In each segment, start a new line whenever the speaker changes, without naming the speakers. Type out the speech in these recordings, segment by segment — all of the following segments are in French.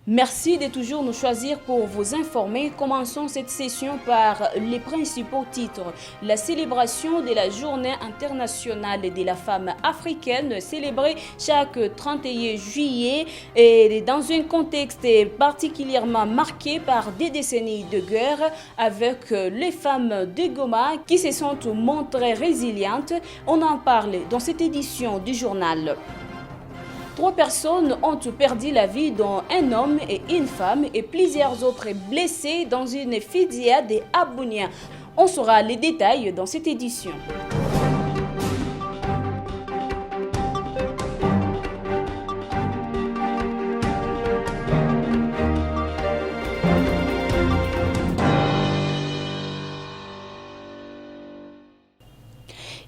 Merci de toujours nous choisir pour vous informer. Commençons cette session par les principaux titres. La célébration de la Journée internationale de la femme africaine, célébrée chaque 31 juillet, et dans un contexte particulièrement marqué par des décennies de guerre, avec les femmes de Goma qui se sont montrées résilientes. On en parle dans cette édition du journal. 3 personnes ont perdu la vie, dont un homme et une femme, et plusieurs autres blessés dans une fusillade à Bunia. On saura les détails dans cette édition.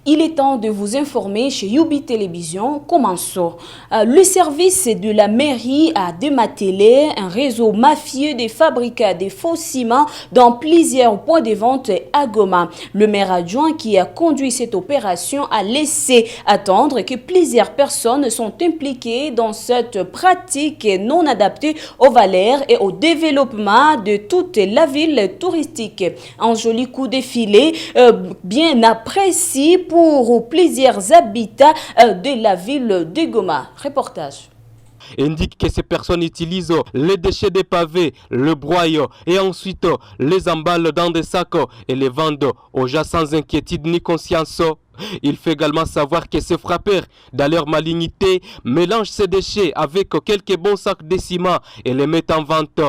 Il est temps de vous informer chez Youbi Télévision. Commençons. Le service de la mairie a démantelé un réseau mafieux des fabricants de faux ciments dans plusieurs points de vente à Goma. Le maire adjoint qui a conduit cette opération a laissé attendre que plusieurs personnes sont impliquées dans cette pratique non adaptée aux valeurs et au développement de toute la ville touristique. Un joli coup de filet bien apprécié pour plusieurs habitants de la ville de Goma. Reportage.
Indique que ces personnes utilisent les déchets des pavés, le broyent et ensuite les emballent dans des sacs et les vendent aux gens sans inquiétude ni conscience. Il fait également savoir que ces frappeurs, dans leur malignité, mélangent ces déchets avec quelques bons sacs de ciment et les mettent en vente.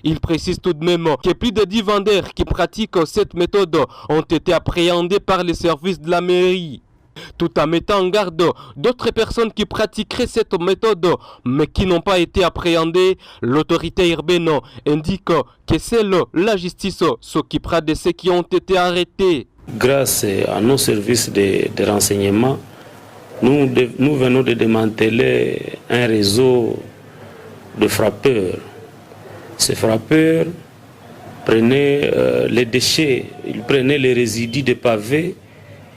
Il précise tout de même que plus de 10 vendeurs qui pratiquent cette méthode ont été appréhendés par les services de la mairie. Tout en mettant en garde d'autres personnes qui pratiqueraient cette méthode mais qui n'ont pas été appréhendées, l'autorité urbaine indique que seule la justice s'occupera de ceux qui ont été arrêtés.
Grâce à nos services de renseignement, nous venons de démanteler un réseau de frappeurs. Ces frappeurs prenaient les déchets, ils prenaient les résidus des pavés,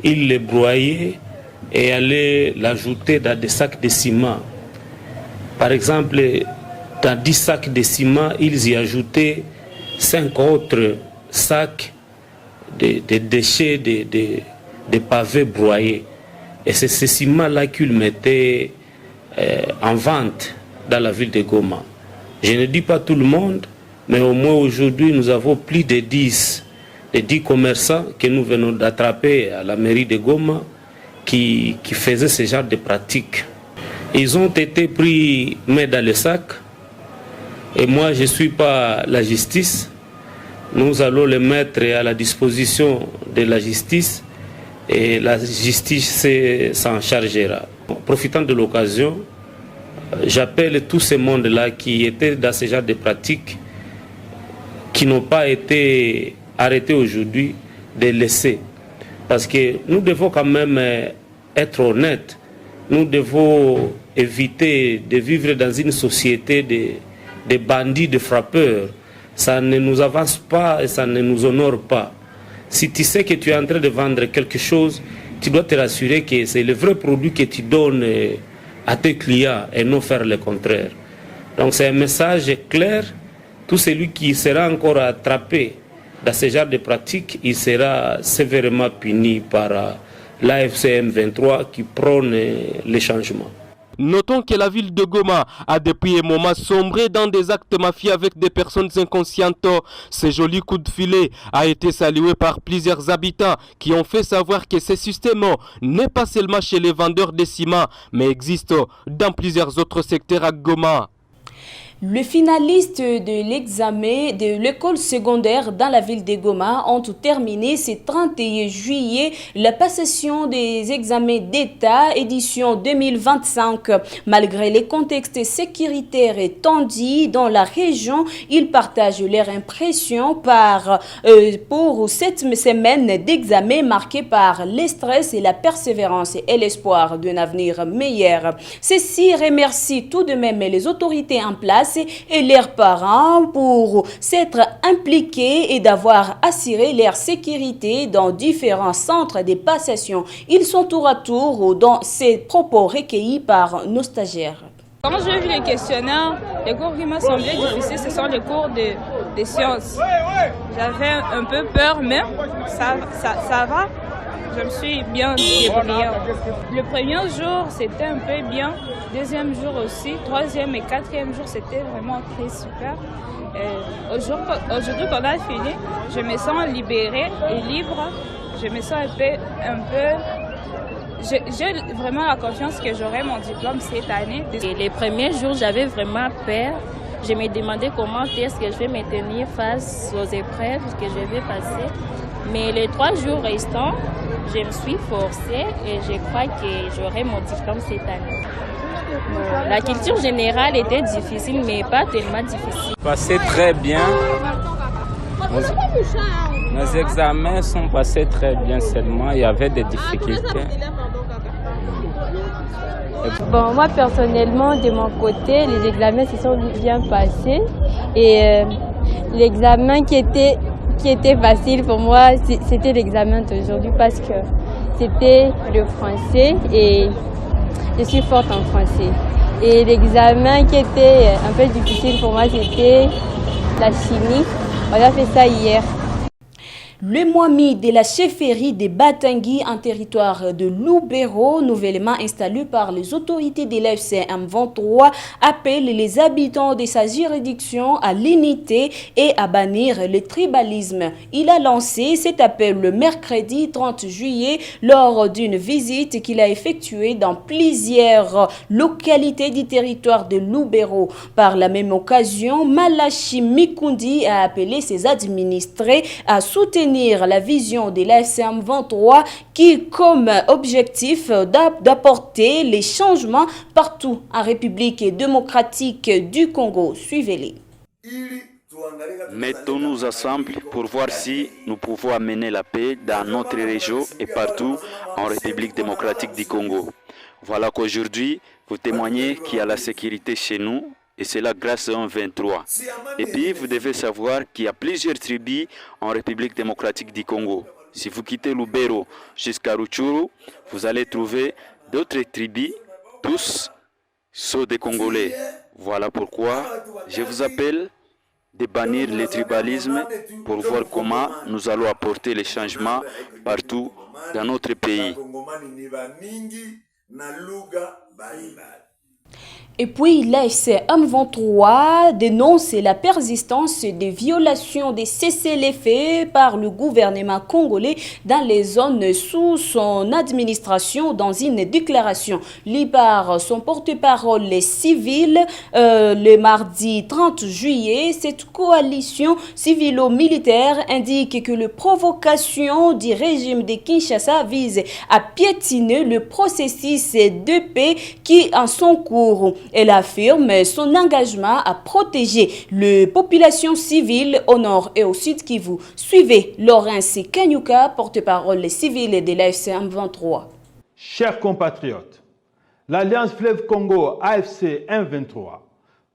ils les broyaient et allaient l'ajouter dans des sacs de ciment. Par exemple, dans 10 sacs de ciment, ils y ajoutaient 5 autres sacs de déchets de pavés broyés. Et c'est ce ciment-là qu'ils mettaient en vente dans la ville de Goma. Je ne dis pas tout le monde, mais au moins aujourd'hui, nous avons plus de 10 commerçants que nous venons d'attraper à la mairie de Goma qui faisaient ce genre de pratiques. Ils ont été pris, mis dans le sac, et moi je ne suis pas la justice. Nous allons les mettre à la disposition de la justice et la justice s'en chargera. Profitant de l'occasion, j'appelle tout ce monde-là qui était dans ce genre de pratiques, qui n'ont pas été arrêtés aujourd'hui, de laisser. Parce que nous devons quand même être honnêtes. Nous devons éviter de vivre dans une société de bandits, de frappeurs. Ça ne nous avance pas et ça ne nous honore pas. Si tu sais que tu es en train de vendre quelque chose, tu dois te rassurer que c'est le vrai produit que tu donnes à tes clients et non faire le contraire. Donc c'est un message clair. Tout celui qui sera encore attrapé dans ce genre de pratiques, il sera sévèrement puni par l'AFCM 23 qui prône les changements.
Notons que la ville de Goma a depuis un moment sombré dans des actes mafieux avec des personnes inconscientes. Ce joli coup de filet a été salué par plusieurs habitants qui ont fait savoir que ce système n'est pas seulement chez les vendeurs de ciment, mais existe dans plusieurs autres secteurs à Goma.
Les finalistes de l'examen de l'école secondaire dans la ville de Goma ont terminé ce 31 juillet la passation des examens d'État édition 2025. Malgré les contextes sécuritaires tendus dans la région, ils partagent leur impression pour cette semaine d'examen marquée par le stress et la persévérance et l'espoir d'un avenir meilleur. Ceci remercie tout de même les autorités en place et leurs parents pour s'être impliqués et d'avoir assuré leur sécurité dans différents centres de passation. Ils sont tour à tour dans ces propos recueillis par nos stagiaires.
Quand j'ai vu les questionnaires, les cours qui m'ont semblé difficiles, ce sont les cours de sciences. J'avais un peu peur, mais ça va. Je me suis bien débrouillée. Le premier jour, c'était un peu bien. Deuxième jour aussi. Troisième et quatrième jour, c'était vraiment très super. Aujourd'hui, quand on a fini, je me sens libérée et libre. Je me sens un peu. J'ai vraiment la confiance que j'aurai mon diplôme cette année.
Et les premiers jours, j'avais vraiment peur. Je me demandais comment est-ce que je vais me tenir face aux épreuves que je vais passer. Mais les 3 jours restants, je me suis forcée et je crois que j'aurai mon diplôme cette année. La culture générale était difficile, mais pas tellement difficile.
Passé très bien. Nos examens sont passés très bien seulement. Il y avait des difficultés.
Bon, moi personnellement, de mon côté, les examens se sont bien passés. Et l'examen qui était facile pour moi, c'était l'examen d'aujourd'hui parce que c'était le français et je suis forte en français. Et l'examen qui était un peu difficile pour moi, c'était la chimie. On a fait ça hier.
Le Moami de la chefferie de Batangui en territoire de Lubero, nouvellement installé par les autorités de l'AFC M23, appelle les habitants de sa juridiction à l'unité et à bannir le tribalisme. Il a lancé cet appel le mercredi 30 juillet lors d'une visite qu'il a effectuée dans plusieurs localités du territoire de Lubero. Par la même occasion, Malachi Mikundi a appelé ses administrés à soutenir la vision de l'AFC 23 qui comme objectif d'apporter les changements partout en République démocratique du Congo. Suivez-les.
Mettons-nous ensemble pour voir si nous pouvons amener la paix dans notre région et partout en République démocratique du Congo. Voilà qu'aujourd'hui, vous témoignez qu'il y a la sécurité chez nous. Et c'est là grâce à un 23. Et puis, vous devez savoir qu'il y a plusieurs tribus en République démocratique du Congo. Si vous quittez Lubero jusqu'à Rutshuru, vous allez trouver d'autres tribus, tous sont des Congolais. Voilà pourquoi je vous appelle de bannir le tribalisme pour voir comment nous allons apporter les changements partout dans notre pays.
Et puis, l'AFC M23 dénonce la persistance des violations des cessez-le-feu par le gouvernement congolais dans les zones sous son administration dans une déclaration lue par son porte-parole civil le mardi 30 juillet. Cette coalition civilo-militaire indique que les provocations du régime de Kinshasa visent à piétiner le processus de paix qui en son cours. Elle affirme son engagement à protéger les populations civiles au nord et au sud Kivu. Suivez Laurence Kanyuka, porte-parole civile de l'AFC M23.
Chers compatriotes, l'Alliance Fleuve Congo AFC M23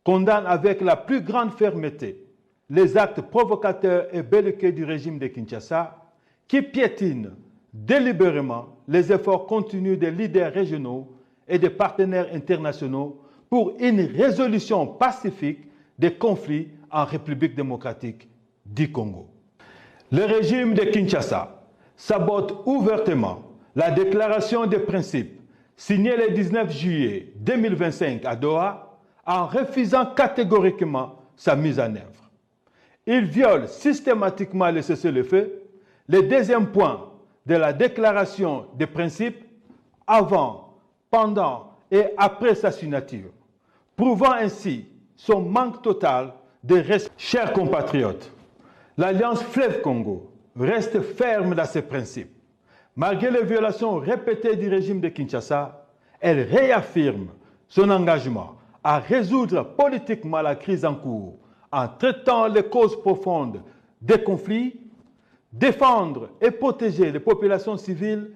condamne avec la plus grande fermeté les actes provocateurs et belliqueux du régime de Kinshasa qui piétinent délibérément les efforts continus des leaders régionaux et des partenaires internationaux pour une résolution pacifique des conflits en République démocratique du Congo. Le régime de Kinshasa sabote ouvertement la déclaration des principes signée le 19 juillet 2025 à Doha en refusant catégoriquement sa mise en œuvre. Il viole systématiquement le cessez-le-feu, le deuxième point de la déclaration des principes avant, pendant et après sa signature, prouvant ainsi son manque total de respect. Chers compatriotes, l'Alliance Fleuve Congo reste ferme dans ses principes. Malgré les violations répétées du régime de Kinshasa, elle réaffirme son engagement à résoudre politiquement la crise en cours en traitant les causes profondes des conflits, défendre et protéger les populations civiles.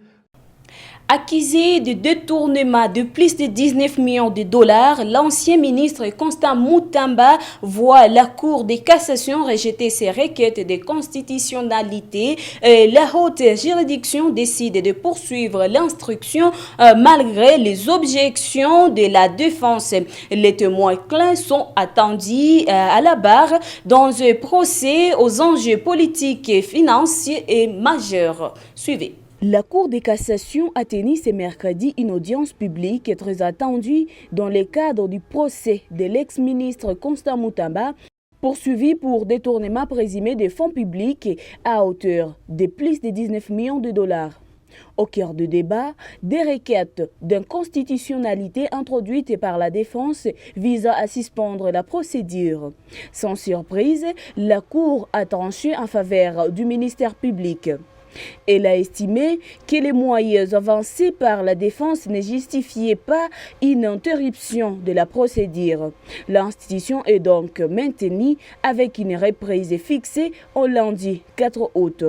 Accusé de détournement de plus de 19 millions de dollars, l'ancien ministre Constant Mutamba voit la Cour de cassation rejeter ses requêtes de constitutionnalité. La haute juridiction décide de poursuivre l'instruction malgré les objections de la défense. Les témoins clés sont attendus à la barre dans un procès aux enjeux politiques et financiers et majeurs. Suivez. La Cour de cassation a tenu ce mercredi une audience publique très attendue dans le cadre du procès de l'ex-ministre Constant Mutamba, poursuivi pour détournement présumé des fonds publics à hauteur de plus de 19 millions de dollars. Au cœur du débat, des requêtes d'inconstitutionnalité introduites par la défense visant à suspendre la procédure. Sans surprise, la Cour a tranché en faveur du ministère public. Elle a estimé que les moyens avancés par la défense ne justifiaient pas une interruption de la procédure. L'institution est donc maintenue avec une reprise fixée au lundi 4 août.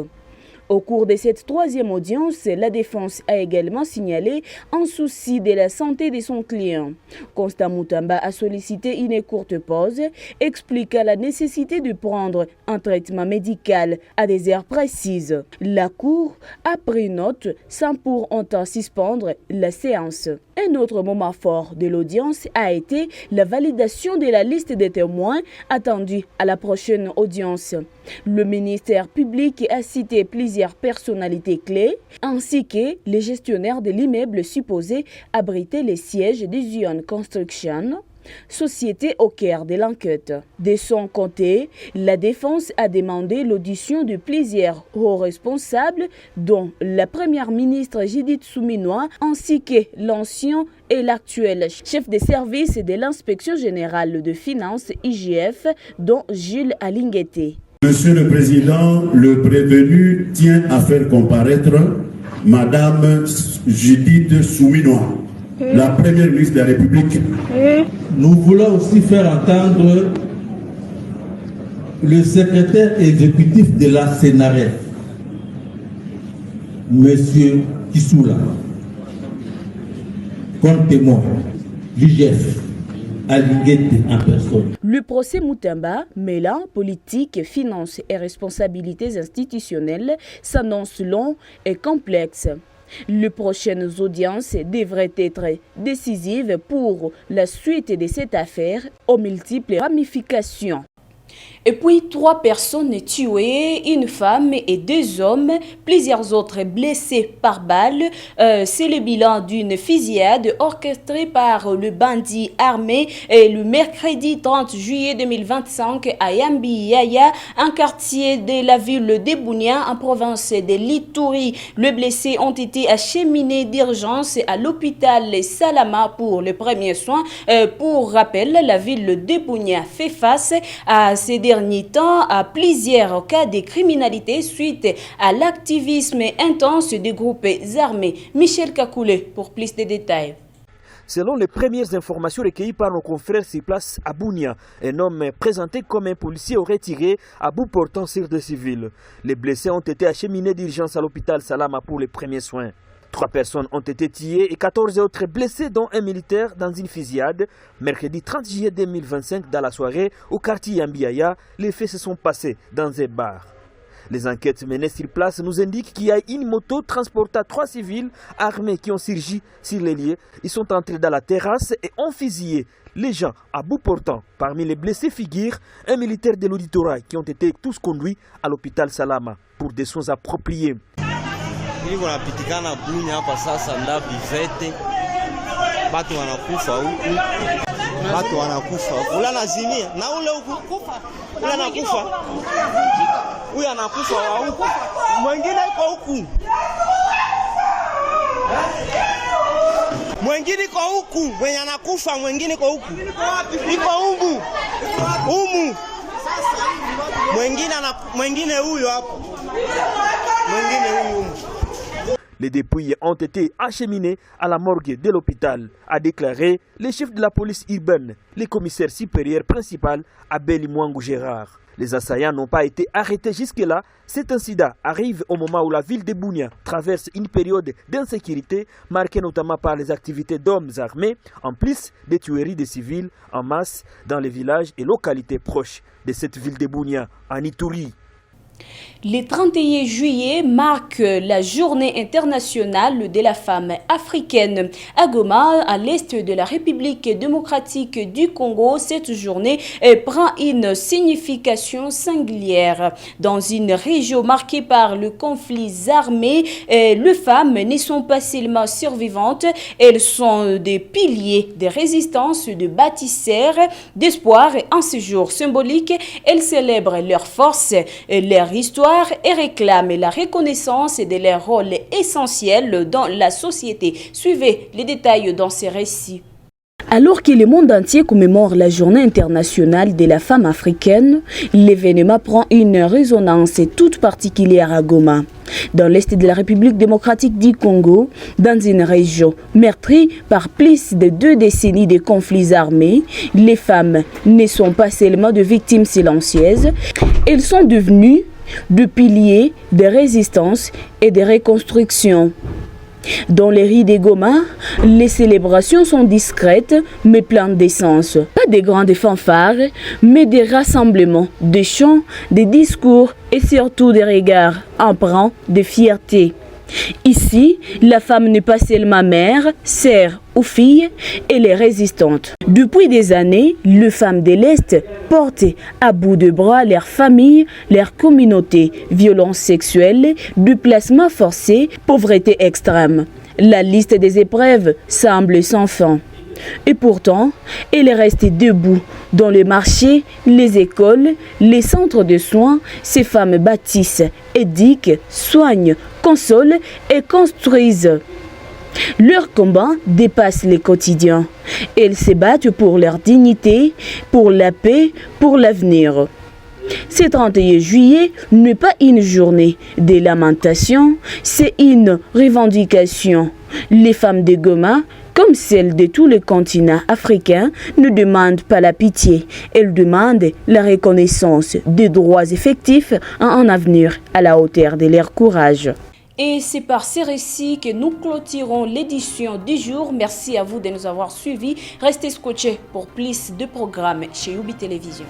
Au cours de cette troisième audience, la défense a également signalé un souci de la santé de son client. Constant Mutamba a sollicité une courte pause, expliquant la nécessité de prendre un traitement médical à des heures précises. La Cour a pris note sans pour autant suspendre la séance. Un autre moment fort de l'audience a été la validation de la liste des témoins attendus à la prochaine audience. Le ministère public a cité plusieurs personnalités clés, ainsi que les gestionnaires de l'immeuble supposé abriter les sièges de Zion Construction, société au cœur de l'enquête. De son côté, la défense a demandé l'audition de plusieurs hauts responsables, dont la première ministre Judith Suminwa, ainsi que l'ancien et l'actuel chef de service de l'inspection générale de finances IGF, dont Jules Alinguete.
Monsieur le Président, le prévenu tient à faire comparaître Madame Judith Suminwa, la première ministre de la République.
Nous voulons aussi faire entendre le secrétaire exécutif de la CNRF, Monsieur Kissoula, comme témoin, l'IGF, Alinguete en personne.
Le procès Mutamba, mêlant politique, finances et responsabilités institutionnelles, s'annonce long et complexe. Les prochaines audiences devraient être décisives pour la suite de cette affaire aux multiples ramifications. Et puis 3 personnes tuées, une femme et 2 hommes, plusieurs autres blessés par balle. C'est le bilan d'une fusillade orchestrée par le bandit armé le mercredi 30 juillet 2025 à Yambi-Yaya, un quartier de la ville de Bunia en province de l'Ituri. Les blessés ont été acheminés d'urgence à l'hôpital Salama pour les premiers soins. Pour rappel, la ville de Bunia fait face à ces derniers temps à plusieurs cas de criminalité suite à l'activisme intense des groupes armés. Michel Kakoulé pour plus de détails.
Selon les premières informations recueillies par nos confrères sur place à Bunia, un homme présenté comme un policier aurait tiré à bout portant sur des civils. Les blessés ont été acheminés d'urgence à l'hôpital Salama pour les premiers soins. 3 personnes ont été tuées et 14 autres blessés, dont un militaire dans une fusillade. Mercredi 30 juillet 2025, dans la soirée, au quartier Yambiaya, les faits se sont passés dans un bar. Les enquêtes menées sur place nous indiquent qu'il y a une moto transportant 3 civils armés qui ont surgi sur les lieux. Ils sont entrés dans la terrasse et ont fusillé les gens à bout portant. Parmi les blessés figure un militaire de l'auditorat qui ont été tous conduits à l'hôpital Salama pour des soins appropriés.
Niko napitikana Bunia hapa sasa ndapi vete. Watu wanakufa huku. Watu wanakufa. Ule anazimia na ule huku kufa. Ule anakufa. Huyu anakufa wa huku. Mwingine yuko huku. Mwingine yuko huku, mwenye anakufa mwingine yuko huku. Iko humu. Humu. Mwingine huyo hapo. Mwingine huyu humu.
Les dépouilles ont été acheminées à la morgue de l'hôpital, a déclaré le chef de la police urbaine, le commissaire supérieur principal Abel Mwangu Gérard. Les assaillants n'ont pas été arrêtés jusque-là. Cet incident arrive au moment où la ville de Bunia traverse une période d'insécurité marquée notamment par les activités d'hommes armés, en plus des tueries de civils en masse dans les villages et localités proches de cette ville de Bunia, en Ituri.
Le 31 juillet marque la journée internationale de la femme africaine. À Goma, à l'est de la République démocratique du Congo, cette journée prend une signification singulière. Dans une région marquée par le conflit armé, les femmes ne sont pas seulement survivantes, elles sont des piliers de résistance, de bâtisseurs d'espoir. En ce jour symbolique, elles célèbrent leur force, leur histoire et réclament la reconnaissance de leur rôle essentiel dans la société. Suivez les détails dans ces récits. Alors que le monde entier commémore la journée internationale de la femme africaine, l'événement prend une résonance toute particulière à Goma. Dans l'est de la République démocratique du Congo, dans une région meurtrie par plus de 2 décennies de conflits armés, les femmes ne sont pas seulement de victimes silencieuses, elles sont devenues de piliers de résistance et de reconstruction. Dans les rues de Goma, les célébrations sont discrètes mais pleines d'essence. Pas de grandes fanfares, mais des rassemblements, des chants, des discours et surtout des regards empreints de fierté. Ici, la femme n'est pas seulement mère, sœur ou fille, elle est résistante. Depuis des années, les femmes de l'Est portent à bout de bras leur famille, leur communauté, violences sexuelles, déplacements forcés, pauvreté extrême. La liste des épreuves semble sans fin. Et pourtant, elle est restée debout. Dans les marchés, les écoles, les centres de soins, ces femmes bâtissent, éduquent, soignent, consolent et construisent. Leur combat dépasse les quotidiens. Elles se battent pour leur dignité, pour la paix, pour l'avenir. Ce 31 juillet n'est pas une journée de lamentation, c'est une revendication. Les femmes de Goma, comme celles de tous les continents africains, ne demandent pas la pitié. Elles demandent la reconnaissance des droits effectifs à un avenir à la hauteur de leur courage. Et c'est par ces récits que nous clôturons l'édition du jour. Merci à vous de nous avoir suivis. Restez scotchés pour plus de programmes chez Ubi Télévision.